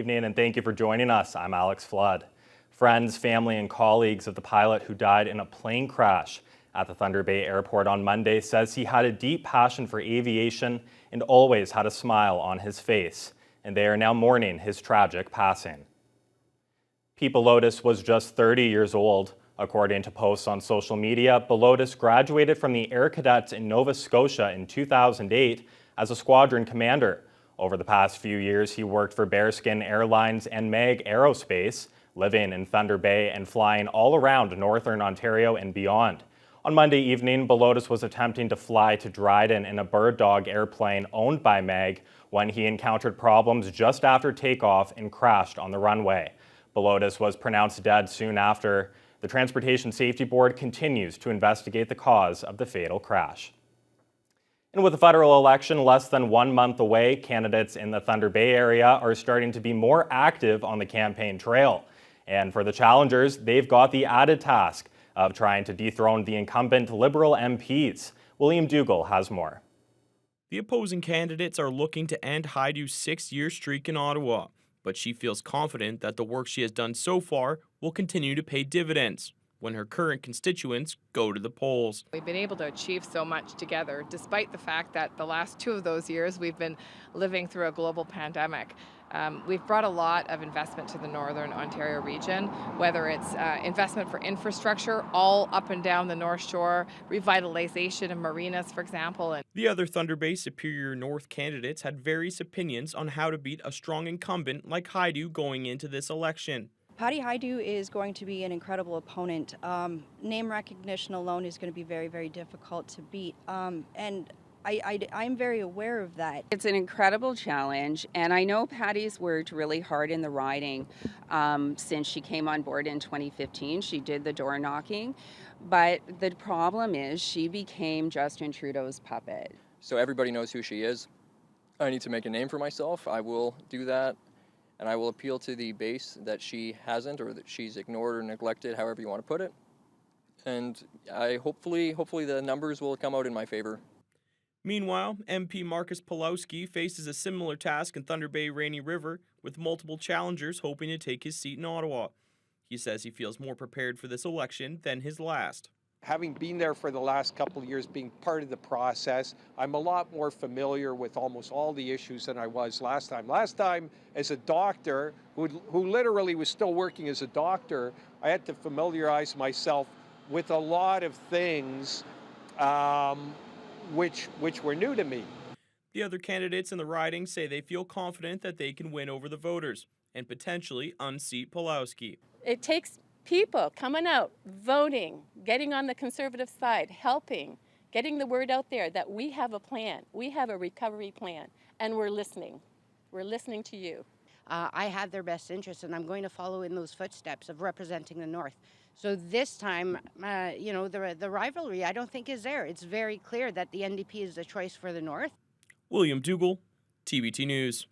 evening, and thank you for joining us. I'm Alex Flood. Friends, family, and colleagues of the pilot who died in a plane crash at the Thunder Bay Airport on Monday says he had a deep passion for aviation and always had a smile on his face, and they are now mourning his tragic passing. Pete Belotis was just 30 years old. According to posts on social media, Belotis graduated from the Air Cadets in Nova Scotia in 2008 as a squadron commander. Over the past few years, he worked for Bearskin Airlines and MAG Aerospace, living in Thunder Bay and flying all around Northern Ontario and beyond. On Monday evening, Belotis was attempting to fly to Dryden in a Bird Dog airplane owned by MAG when he encountered problems just after takeoff and crashed on the runway. Belotis was pronounced dead soon after. The Transportation Safety Board continues to investigate the cause of the fatal crash. And with the federal election less than 1 month away, candidates in the Thunder Bay area are starting to be more active on the campaign trail. And for the challengers, they've got the added task of trying to dethrone the incumbent Liberal MPs. William Dougal has more. The opposing candidates are looking to end Haidu's 6-year streak in Ottawa, but she feels confident that the work she has done so far will continue to pay dividends when her current constituents go to the polls. We've been able to achieve so much together, despite the fact that the last 2 of those years we've been living through a global pandemic. We've brought a lot of investment to the Northern Ontario region, whether it's investment for infrastructure all up and down the North Shore, revitalization of marinas, for example. The other Thunder Bay-Superior North candidates had various opinions on how to beat a strong incumbent like Haidu going into this election. Patty Haidu is going to be an incredible opponent. Name recognition alone is going to be very, very difficult to beat. And I'm very aware of that. It's an incredible challenge, and I know Patty's worked really hard in the riding since she came on board in 2015. She did the door knocking, but the problem is she became Justin Trudeau's puppet. So everybody knows who she is. I need to make a name for myself. I will do that. And I will appeal to the base that she hasn't, or that she's ignored or neglected, however you want to put it. And hopefully the numbers will come out in my favor. Meanwhile, MP Marcus Pulowski faces a similar task in Thunder Bay Rainy River, with multiple challengers hoping to take his seat in Ottawa. He says he feels more prepared for this election than his last. Having been there for the last couple of years, being part of the process, I'm a lot more familiar with almost all the issues than I was last time. Last time, as a doctor, who literally was still working as a doctor, I had to familiarize myself with a lot of things which were new to me. The other candidates in the riding say they feel confident that they can win over the voters and potentially unseat Pulowski. It takes people coming out, voting, getting on the Conservative side, helping, getting the word out there that we have a plan. We have a recovery plan, and we're listening. We're listening to you. I have their best interests, and I'm going to follow in those footsteps of representing the North. So this time, the rivalry I don't think is there. It's very clear that the NDP is the choice for the North. William Dougal, TBT News.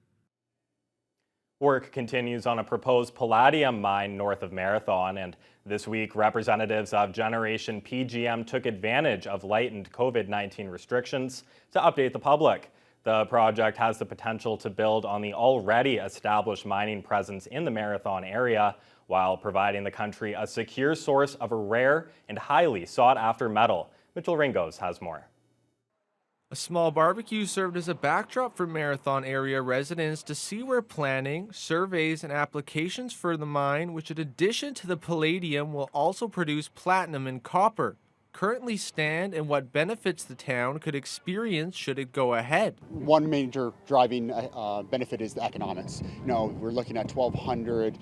Work continues on a proposed palladium mine north of Marathon, and this week representatives of Generation P.G.M took advantage of lightened COVID-19 restrictions to update the public. The project has the potential to build on the already established mining presence in the Marathon area while providing the country a secure source of a rare and highly sought-after metal. Mitchell Ringos has more. A small barbecue served as a backdrop for Marathon area residents to see where planning, surveys, and applications for the mine, which in addition to the palladium will also produce platinum and copper, currently stand and what benefits the town could experience should it go ahead. One major driving benefit is the economics. We're looking at 1,200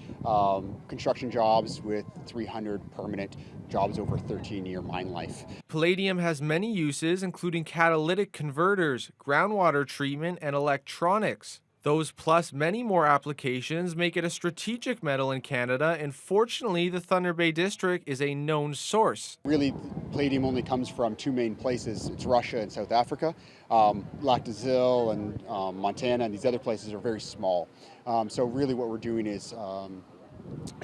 construction jobs with 300 permanent jobs over a 13-year mine life. Palladium has many uses, including catalytic converters, groundwater treatment, and electronics. Those plus many more applications make it a strategic metal in Canada, and fortunately the Thunder Bay District is a known source. Really, palladium only comes from 2 main places. It's Russia and South Africa. Lac des Îles and Montana and these other places are very small. So really what we're doing is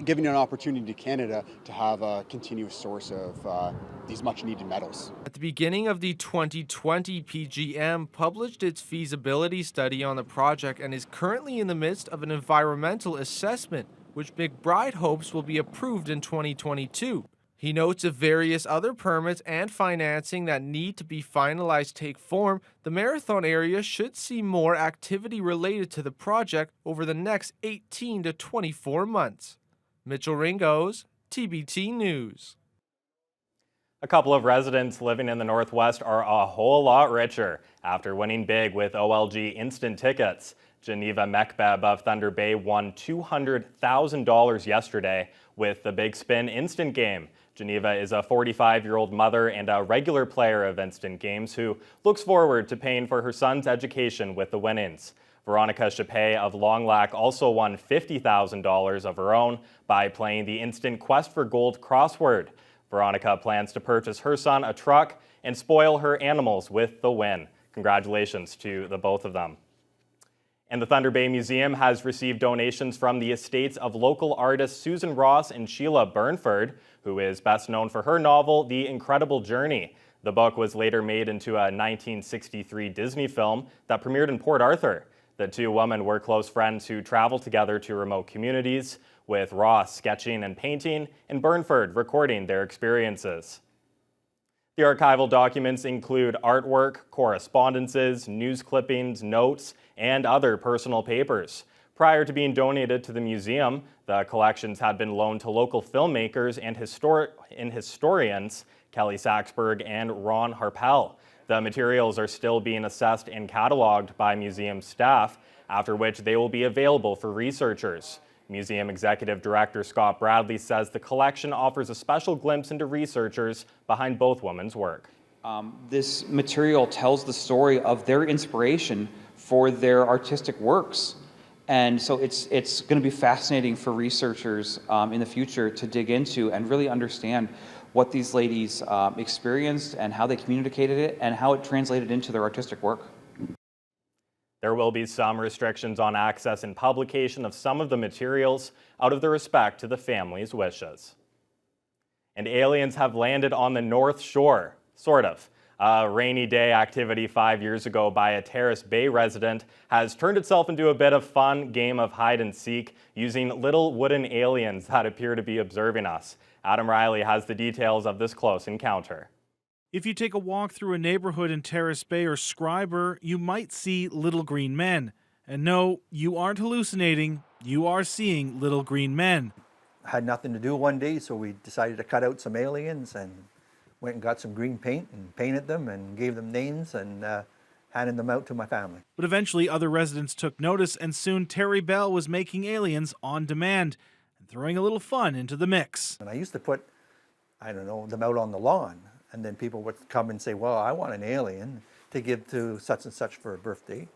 giving an opportunity to Canada to have a continuous source of these much-needed metals. At the beginning of the 2020, P.G.M published its feasibility study on the project and is currently in the midst of an environmental assessment, which McBride hopes will be approved in 2022. He notes if various other permits and financing that need to be finalized take form, the marathon area should see more activity related to the project over the next 18 to 24 months. Mitchell Ringos, TBT News. A couple of residents living in the Northwest are a whole lot richer after winning big with OLG instant tickets. Geneva McBride of Thunder Bay won $200,000 yesterday with the Big Spin instant game. Geneva is a 45-year-old mother and a regular player of instant games who looks forward to paying for her son's education with the winnings. Veronica Chapay of Long Lac also won $50,000 of her own by playing the instant Quest for Gold crossword. Veronica plans to purchase her son a truck and spoil her animals with the win. Congratulations to the both of them. And the Thunder Bay Museum has received donations from the estates of local artists Susan Ross and Sheila Burnford, who is best known for her novel, The Incredible Journey. The book was later made into a 1963 Disney film that premiered in Port Arthur. The two women were close friends who traveled together to remote communities, with Ross sketching and painting and Burnford recording their experiences. The archival documents include artwork, correspondences, news clippings, notes, and other personal papers. Prior to being donated to the museum, the collections had been loaned to local filmmakers and historians Kelly Saxberg and Ron Harpel. The materials are still being assessed and cataloged by museum staff, after which they will be available for researchers. Museum Executive Director Scott Bradley says the collection offers a special glimpse into researchers behind both women's work. This material tells the story of their inspiration for their artistic works. And so it's going to be fascinating for researchers in the future to dig into and really understand what these ladies experienced and how they communicated it and how it translated into their artistic work. There will be some restrictions on access and publication of some of the materials out of the respect to the family's wishes. And aliens have landed on the North Shore, sort of. A rainy day activity 5 years ago by a Terrace Bay resident has turned itself into a bit of fun game of hide and seek using little wooden aliens that appear to be observing us. Adam Riley has the details of this close encounter. If you take a walk through a neighborhood in Terrace Bay or Schreiber, you might see little green men. And no, you aren't hallucinating. You are seeing little green men. Had nothing to do one day, so we decided to cut out some aliens and went and got some green paint and painted them and gave them names and handed them out to my family. But eventually other residents took notice, and soon Terry Bell was making aliens on demand and throwing a little fun into the mix. And I used to put, them out on the lawn. And then people would come and say, well, I want an alien to give to such and such for a birthday.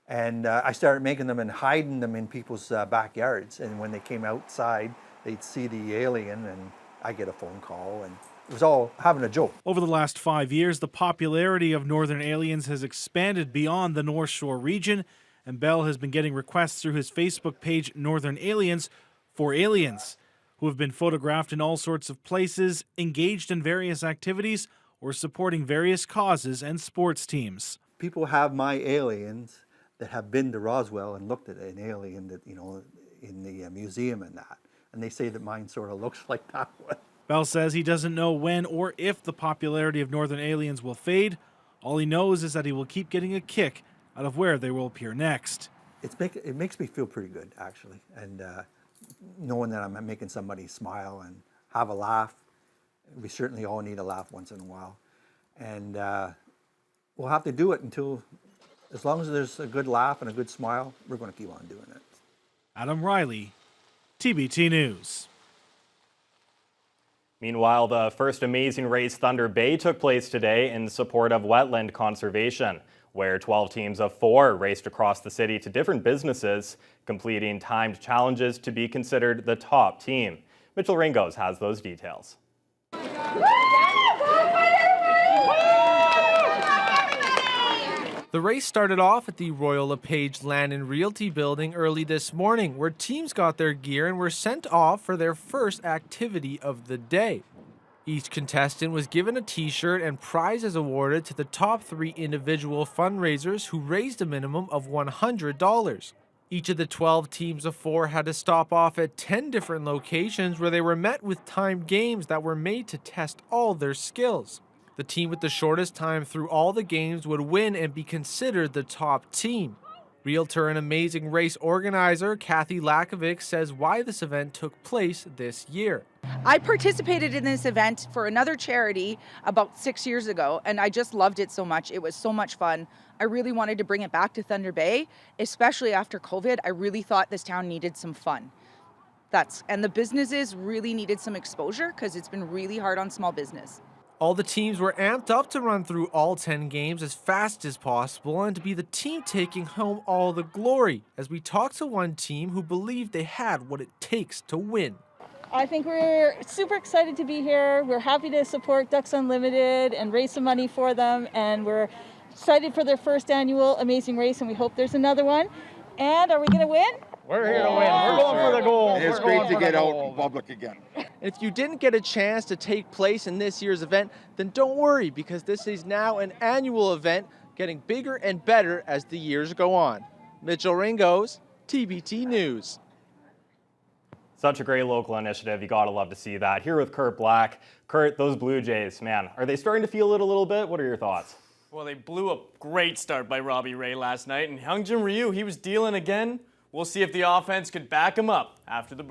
And I started making them and hiding them in people's backyards. And when they came outside, they'd see the alien and I get a phone call. And it was all having a joke. Over the last 5 years, the popularity of Northern Aliens has expanded beyond the North Shore region. And Bell has been getting requests through his Facebook page, Northern Aliens, for aliens, who have been photographed in all sorts of places, engaged in various activities, or supporting various causes and sports teams. People have my aliens that have been to Roswell and looked at an alien that, in the museum and that. And they say that mine sort of looks like that one. Bell says he doesn't know when or if the popularity of Northern Aliens will fade. All he knows is that he will keep getting a kick out of where they will appear next. It makes me feel pretty good, actually. And knowing that I'm making somebody smile and have a laugh. We certainly all need a laugh once in a while. And we'll have to do it until, as long as there's a good laugh and a good smile, we're going to keep on doing it. Adam Riley, TBT News. Meanwhile, the first Amazing Race Thunder Bay took place today in support of wetland conservation, where 12 teams of 4 raced across the city to different businesses, completing timed challenges to be considered the top team. Mitchell Ringos has those details. The The race started off at the Royal LePage Land and Realty building early this morning, where teams got their gear and were sent off for their first activity of the day. Each contestant was given a t-shirt and prizes awarded to the top 3 individual fundraisers who raised a minimum of $100. Each of the 12 teams of 4 had to stop off at 10 different locations where they were met with timed games that were made to test all their skills. The team with the shortest time through all the games would win and be considered the top team. Realtor and Amazing Race organizer Kathy Ulakovic says why this event took place this year. I participated in this event for another charity about 6 years ago, and I just loved it so much. It was so much fun. I really wanted to bring it back to Thunder Bay, especially after COVID. I really thought this town needed some fun. And the businesses really needed some exposure because it's been really hard on small business. All the teams were amped up to run through all 10 games as fast as possible and to be the team taking home all the glory, as we talked to one team who believed they had what it takes to win. I think we're super excited to be here. We're happy to support Ducks Unlimited and raise some money for them, and we're excited for their first annual Amazing Race, and we hope there's another one. And are we going to win? We're here to win. We're going for the goal. It's great to get out in public again. If you didn't get a chance to take place in this year's event, then don't worry, because this is now an annual event getting bigger and better as the years go on. Mitchell Ringos, TBT News. Such a great local initiative. You gotta love to see that. Here with Kurt Black. Kurt, those Blue Jays, man, are they starting to feel it a little bit? What are your thoughts? Well, they blew a great start by Robbie Ray last night, and Hyungjin Ryu, he was dealing again. We'll see if the offense could back him up after the break.